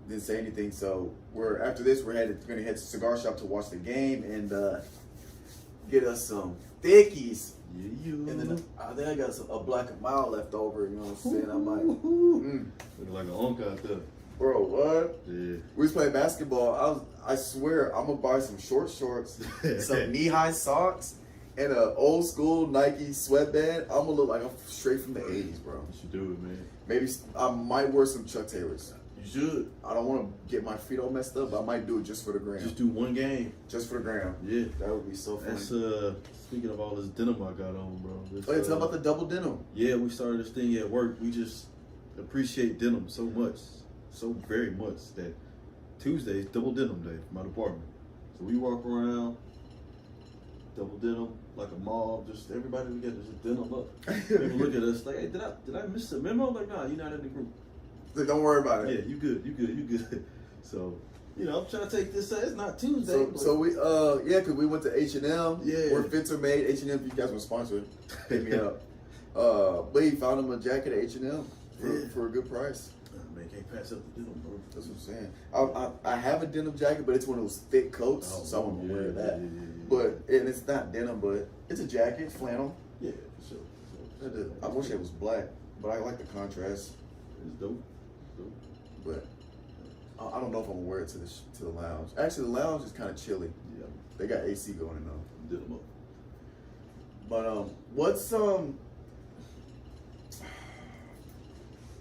didn't say anything. So after this we're gonna head to the cigar shop to watch the game and get us some thickies, Yeah, And then I think I got a black and mild left over. You know what I'm saying? I might. Looking like an uncle out there. Bro, what? Yeah. We was playing basketball. I swear, I'm gonna buy some short shorts, some knee-high socks, and an old school Nike sweatband. I'm gonna look like I'm straight from the '80s, bro. You should do it, man. Maybe I might wear some Chuck Taylors. You should. I don't want to get my feet all messed up, but I might do it just for the gram. Just do one game. Just for the gram. Yeah. That would be so funny. That's speaking of all this denim I got on, bro. This, Oh yeah, tell about the double denim. Yeah, we started this thing at work. We just appreciate denim so much, so very much that Tuesday is double denim day for my department. So we walk around, double denim, like a mob, just everybody together, just denim up. People look at us like, hey, did I miss a memo? Like, nah, you're not in the group. So don't worry about it. Yeah, you good. So, you know, I'm trying to take this. It's not Tuesday. So we because we went to H&M. Yeah. Where fits are made. H&M, if you guys want to sponsor, hit me up. But he found him a jacket at H&M for a good price. Man, can't pass up the denim, bro. That's what I'm saying. I have a denim jacket, but it's one of those thick coats, so I'm gonna wear that. Yeah. But and it's not denim, but it's a jacket, it's flannel. Yeah, for sure. I wish it was black, but I like the contrast. It's dope. But I don't know if I'm gonna wear it to the lounge. Actually, the lounge is kind of chilly. Yeah, They got AC going though. denim up. But what's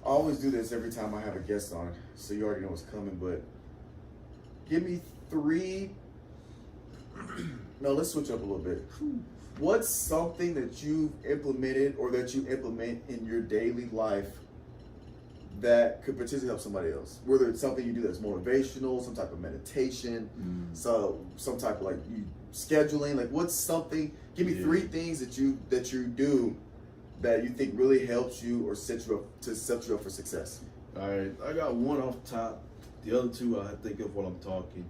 I always do this every time I have a guest on, so you already know what's coming. But give me 3. No, let's switch up a little bit. What's something that you've implemented or that you implement in your daily life that could potentially help somebody else? Whether it's something you do that's motivational, some type of meditation, so some type of like you scheduling. Like, what's something? Give me 3 things that you do that you think really helps you or set you up for success. All right, I got one off the top. The other 2 I think of while I'm talking.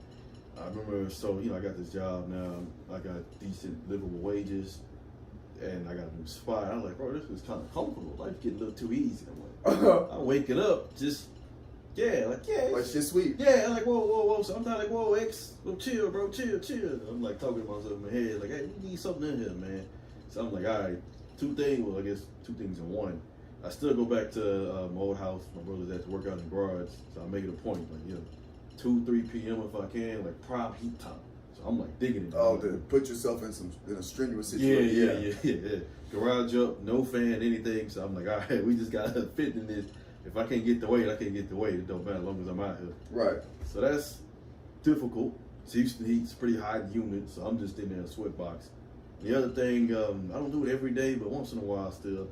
I remember, so I got this job now. I got decent livable wages, and I got a new spot. I'm like, bro, this is kind of comfortable. Life's getting a little too easy. I'm like, I'm waking up, just like shit sweet. Yeah, I'm like, whoa. So I'm not like, whoa, chill, bro, chill. I'm like talking to myself in my head, like, hey, we need something in here, man. So I'm like, all right, 2 things. Well, I guess 2 things in one. I still go back to my old house. My brother's at to work out in the garage, so I make it a point, like, 2-3 p.m. if I can, like prime heat time. So I'm like digging it. Oh, to put yourself in a strenuous situation. Yeah. Garage up, no fan, anything. So I'm like, all right, we just gotta fit in this. If I can't get the weight, I can't get the weight. It don't matter as long as I'm out here. Right. So that's difficult. Houston heat's pretty hot and humid, so I'm just in there in a sweat box. The other thing, I don't do it every day, but once in a while still,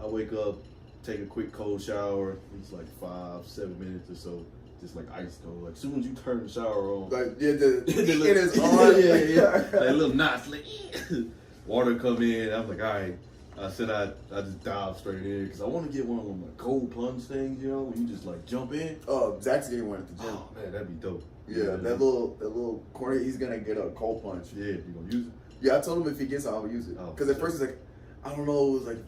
I wake up, take a quick cold shower. It's like 5-7 minutes or so. Just like ice cold. Like, as soon as you turn the shower on, Like, the it is on. yeah. Like little knots, like water come in. I'm like, all right. I said I just dive straight in because I want to get one of them like cold plunge things, when you just like jump in. Oh, Zach's getting one at the gym. Oh man, that'd be dope. Yeah, that little corner, he's gonna get a cold punch. Yeah, you gonna use it? Yeah, I told him if he gets it, I'll use it. Because at first he's like, I don't know, it was like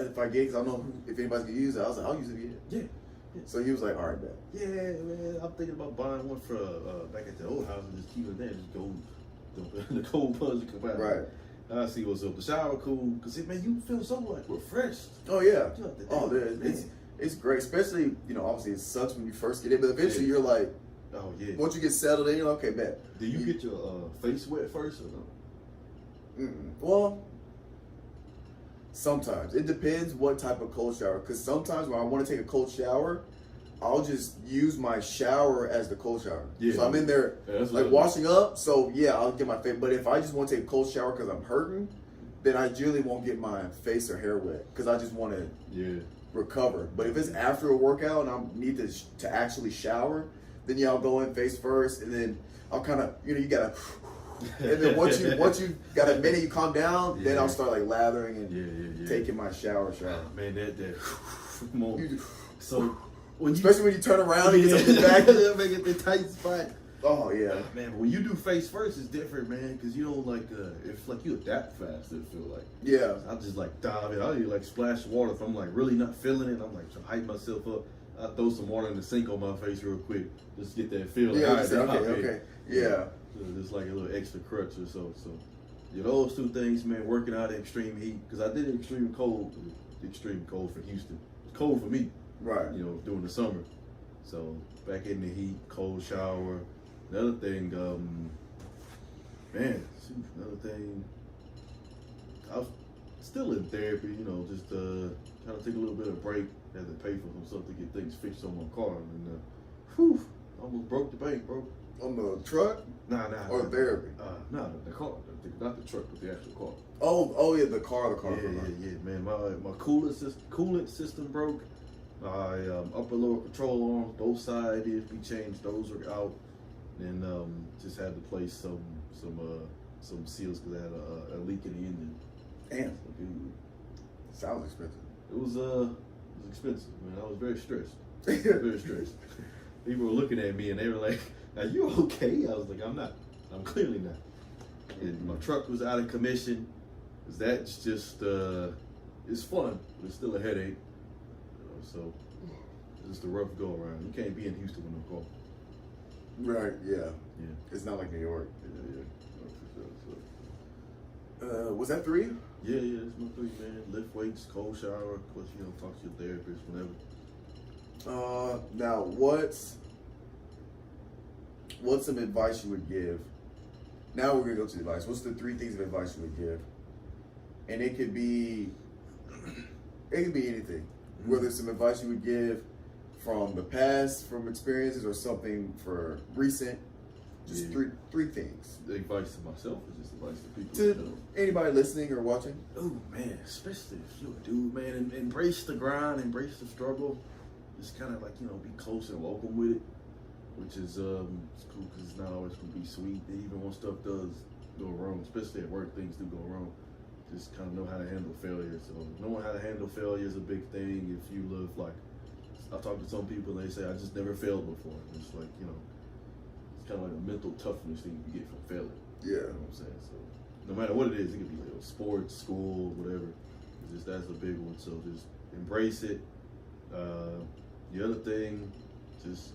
if I get it, because I don't know if anybody's gonna use it. I was like, I'll use it. Yeah. So he was like, all right, bet. Yeah, man. I'm thinking about buying one for back at the old house and just keep it there, just go the cold plunge and come out. Right. I see what's up. The shower cool, because man, you feel so like refreshed. Oh yeah. Oh, it's great, especially obviously it sucks when you first get in, but eventually you're like, oh yeah. Once you get settled in, you're like, okay, bet. Do you get your face wet first or no? Well, sometimes it depends what type of cold shower. Because sometimes when I want to take a cold shower, I'll just use my shower as the cold shower. Yeah. So I'm in there like washing up. So yeah, I'll get my face. But if I just want to take a cold shower because I'm hurting, then I generally won't get my face or hair wet because I just want to recover. But if it's after a workout and I need to actually shower, then I'll go in face first, and then I'll kind of you gotta. And then once you got a minute, you calm down, then I'll start like lathering and taking my shower. Man, that moment. So especially when you turn around and get something back, make it the tight spot. Oh yeah, man. But when you do face first, it's different, man, because you don't like it's like you adapt fast. It feel like I just like dive in. I'll either like splash water if I'm like really not feeling it. I'm like trying to hype myself up. I throw some water in the sink on my face real quick, just get that feel. Okay. Yeah. Just like a little extra crutch or so. Yeah, those two things, man, working out in extreme heat, because I did extreme cold for Houston. It's cold for me, Right. you know, during the summer. So back in the heat, cold shower. Another thing, another thing, I was still in therapy, you know, just trying to take a little bit of break. Had to pay for some stuff to get things fixed on my car, and almost broke the bank, bro. On the truck? Nah. Or therapy? Nah, the car, not the truck, but the actual car. Oh yeah, the car. Yeah, man. My coolant system broke. My upper lower control arms, both sides needed to be changed. Those are out. And just had to place some seals because I had a leak in the engine. Damn. So Sounds expensive. it was expensive, man. I was very stressed. Very stressed. People were looking at me and they were like, "Are you okay?" I was like, "I'm not. I'm clearly not." And my truck was out of commission. Cause that's just it's fun, but it's still a headache. You know, so it's just a rough go around. You can't be in Houston with no car. Right. Yeah. Yeah. It's not like New York. Yeah. No, for sure. So, Was that 3? yeah, that's my 3, man. Lift weights, cold shower, of course, you know, talk to your therapist, whatever. Now what's some advice you would give? Now we're gonna go to advice. What's the 3 things of advice you would give? And it could be anything. Whether it's some advice you would give from the past, from experiences, or something for recent. Just Yeah. three things. The advice to myself is just advice to people. To anybody listening or watching. Oh man, especially if you're a dude, man, and embrace the grind, embrace the struggle. Just kind of like, you know, be close and welcome with it, which is it's cool because it's not always gonna be sweet. And even when stuff does go wrong, especially at work, things do go wrong. Just kind of know how to handle failure. So knowing how to handle failure is a big thing. If you live like, I talk to some people and they say, "I just never failed before." And it's like, you know, it's kind of like a mental toughness thing you get from failure. Yeah. You know what I'm saying? So no matter what it is, it could be like sports, school, whatever. It's just that's a big one. So just embrace it. The other thing, just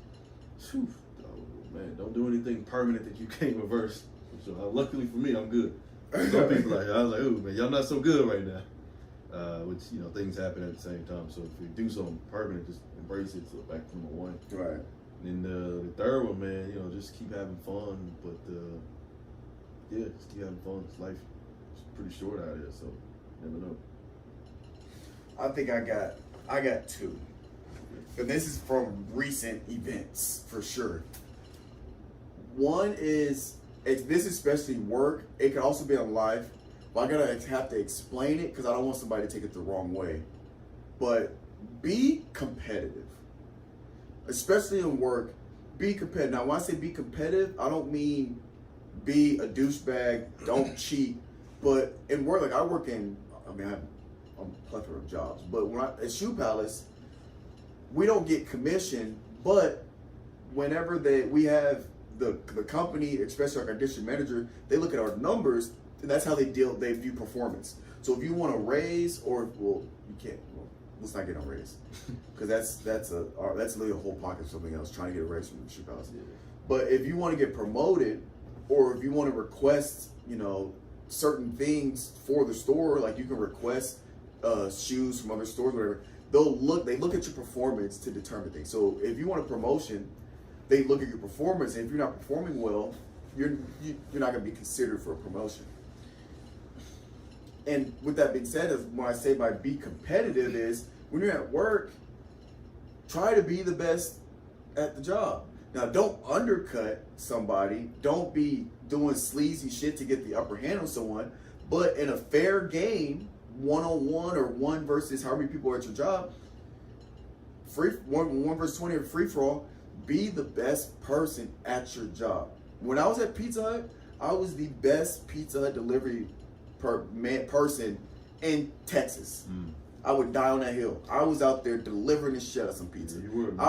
man, don't do anything permanent that you can't reverse. So luckily for me, I'm good. Some people I was like, "Oh man, y'all not so good right now." Which, you know, things happen at the same time. So if you do something permanent, just embrace it. So back to number 1. Right. And then the third one, man, you know, just keep having fun. But yeah, just keep having fun. It's life is pretty short out here, so never know. I think I got 2. And this is from recent events for sure. One is, this is especially work. It can also be on life. But I gotta have to explain it because I don't want somebody to take it the wrong way. But be competitive, especially in work. Be competitive. Now, when I say be competitive, I don't mean be a douchebag. Don't cheat. But in work, like I have a plethora of jobs. But at Shoe Palace, we don't get commission. But whenever we have the company, especially like our district manager, they look at our numbers. And that's how they view performance. So if you want to raise, you can't. Well, let's not get on raise, because that's literally a whole pocket of something else. Trying to get a raise from the Shoe Palace. Yeah. But if you want to get promoted, or if you want to request, you know, certain things for the store, like you can request shoes from other stores, whatever. They look at your performance to determine things. So if you want a promotion, they look at your performance, and if you're not performing well, you're not going to be considered for a promotion. And with that being said, when I say by be competitive is when you're at work, try to be the best at the job. Now, don't undercut somebody. Don't be doing sleazy shit to get the upper hand on someone. But in a fair game, 1-on-1 or 1 versus however many people are at your job, 1 versus 20 or free for all, be the best person at your job. When I was at Pizza Hut, I was the best Pizza Hut delivery person in Texas. I would die on that hill. I was out there delivering the shit out of some pizza. Yeah, you were, man.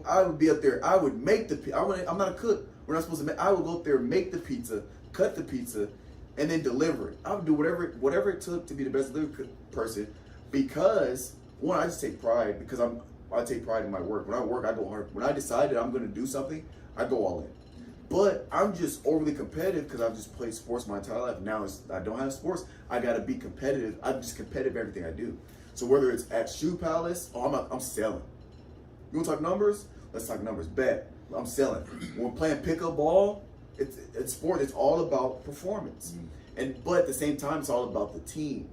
I would be up there. I would make the pizza. I'm not a cook. We're not supposed to make. I would go up there, make the pizza, cut the pizza, and then deliver it. I would do whatever it took to be the best delivery person, because one, I just take pride because I take pride in my work. When I work, I go hard. When I decided I'm going to do something, I go all in. But I'm just overly competitive because I've just played sports my entire life. Now I don't have sports. I gotta be competitive. I'm just competitive in everything I do. So whether it's at Shoe Palace, I'm selling. You wanna talk numbers? Let's talk numbers. Bet. I'm selling. When we're playing pickup ball, it's sport. It's all about performance. But at the same time, it's all about the team.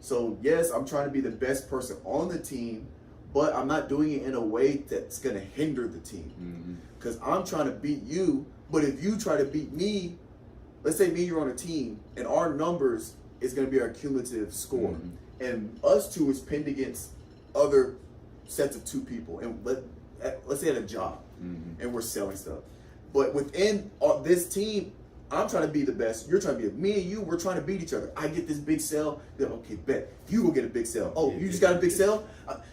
So yes, I'm trying to be the best person on the team, but I'm not doing it in a way that's gonna hinder the team. Because I'm trying to beat you, but if you try to beat me, let's say me and you're on a team, and our numbers is gonna be our cumulative score. And us two is pinned against other sets of two people. And let's say at a job, and we're selling stuff. But within this team, I'm trying to be the best. You're trying to be me and you. We're trying to beat each other. I get this big sale. Then okay, bet you will get a big sale. Oh, you just got a big sale.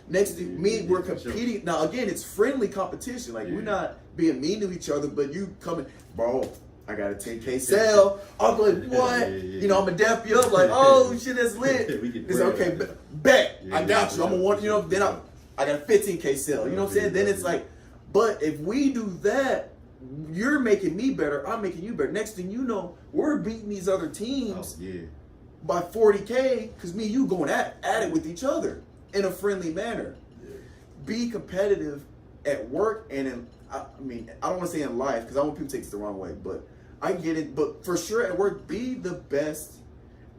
Next to me, we're competing. Now again, it's friendly competition. Like we're not being mean to each other, but you coming, bro. I got a 10K sale. I'm like, what? You know, I'm gonna dap you up. Like, oh shit, that's lit. It's okay. Bet. I got you. I'm gonna want. You know, then I got a 15K sale. You know what I'm saying? Then it's like, but if we do that, you're making me better, I'm making you better. Next thing you know, we're beating these other teams by 40K because me and you going at it with each other in a friendly manner. Be competitive at work and I don't want to say in life because I want people to take it the wrong way, but I get it. But for sure at work, be the best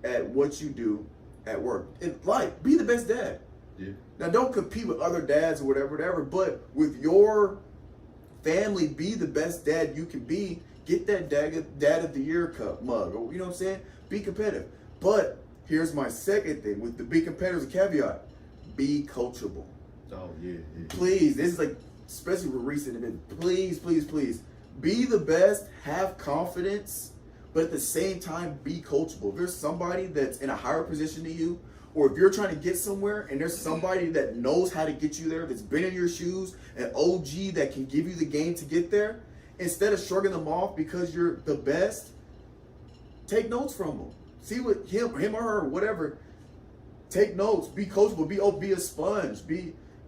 at what you do at work. In life, be the best dad. Now don't compete with other dads or whatever, but with your family, be the best dad you can be. Get that dad of the year cup mug, or you know what I'm saying? Be competitive. But here's my second thing with the be competitive, a caveat: be coachable. Please, this is like, especially with recent events. Please, be the best. Have confidence, but at the same time, be coachable. If there's somebody that's in a higher position than you, or if you're trying to get somewhere and there's somebody that knows how to get you there, that's been in your shoes, an OG that can give you the game to get there, instead of shrugging them off because you're the best, take notes from them. See what him or her, whatever, take notes, be coachable, be a sponge.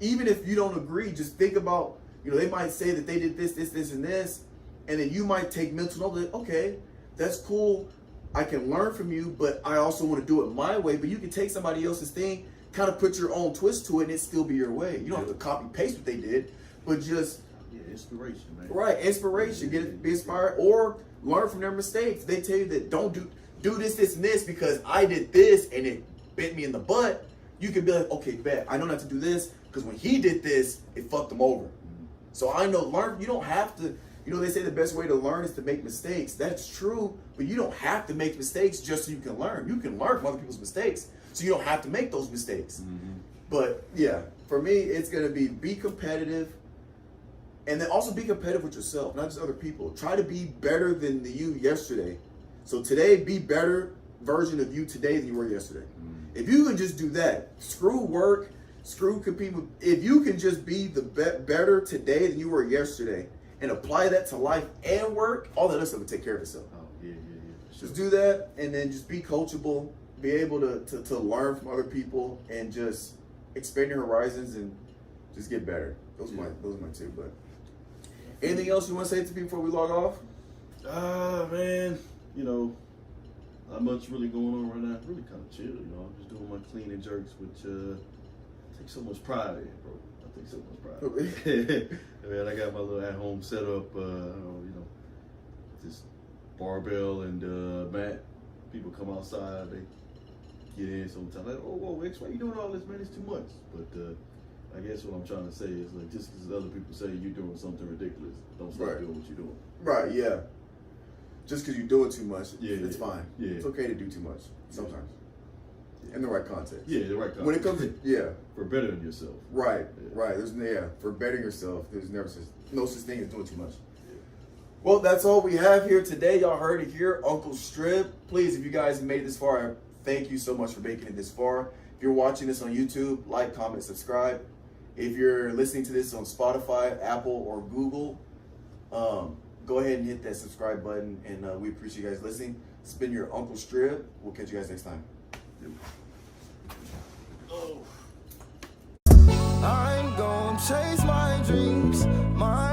Even if you don't agree, just think about, they might say that they did this, and this, and then you might take mental note, like, okay, that's cool. I can learn from you, but I also want to do it my way. But you can take somebody else's thing, kind of put your own twist to it, and it still be your way. You don't have to copy paste what they did, but just inspiration, man. Right, inspiration. Be inspired, or learn from their mistakes. They tell you that don't do this, and this because I did this and it bit me in the butt. You can be like, okay, bet I know not to do this because when he did this, it fucked him over. So I know learn. You don't have to. They say the best way to learn is to make mistakes. That's true, but you don't have to make mistakes just so you can learn. You can learn from other people's mistakes, so you don't have to make those mistakes. But yeah, for me, it's gonna be competitive, and then also be competitive with yourself, not just other people. Try to be better than you yesterday. So today, be better version of you today than you were yesterday. If you can just do that, screw work, screw compete with. If you can just be the better today than you were yesterday, and apply that to life and work, all that other stuff will take care of itself. Sure. Just do that, and then just be coachable, be able to learn from other people, and just expand your horizons and just get better. Those are my two. But anything else you want to say to people before we log off? Man, not much really going on right now. Really kind of chill, I'm just doing my clean and jerks, which I take so much pride in, bro. I take so much pride. Man, I got my little at-home setup, this barbell and mat. People come outside, they get in sometimes. Like, whoa, X, why you doing all this, man? It's too much. But I guess what I'm trying to say is, like, just because other people say you're doing something ridiculous, don't stop doing what you're doing. Right, yeah. Just because you're doing too much, it's fine. Yeah. It's okay to do too much sometimes. In the right context. Yeah, the right context. When it comes to, for bettering yourself. Right. There's for bettering yourself, there's no such thing as doing too much. Well, that's all we have here today. Y'all heard it here, Uncle Strib. Please, if you guys made it this far, thank you so much for making it this far. If you're watching this on YouTube, like, comment, subscribe. If you're listening to this on Spotify, Apple, or Google, go ahead and hit that subscribe button, and we appreciate you guys listening. It's been your Uncle Strib. We'll catch you guys next time. I'm gonna chase my dreams, my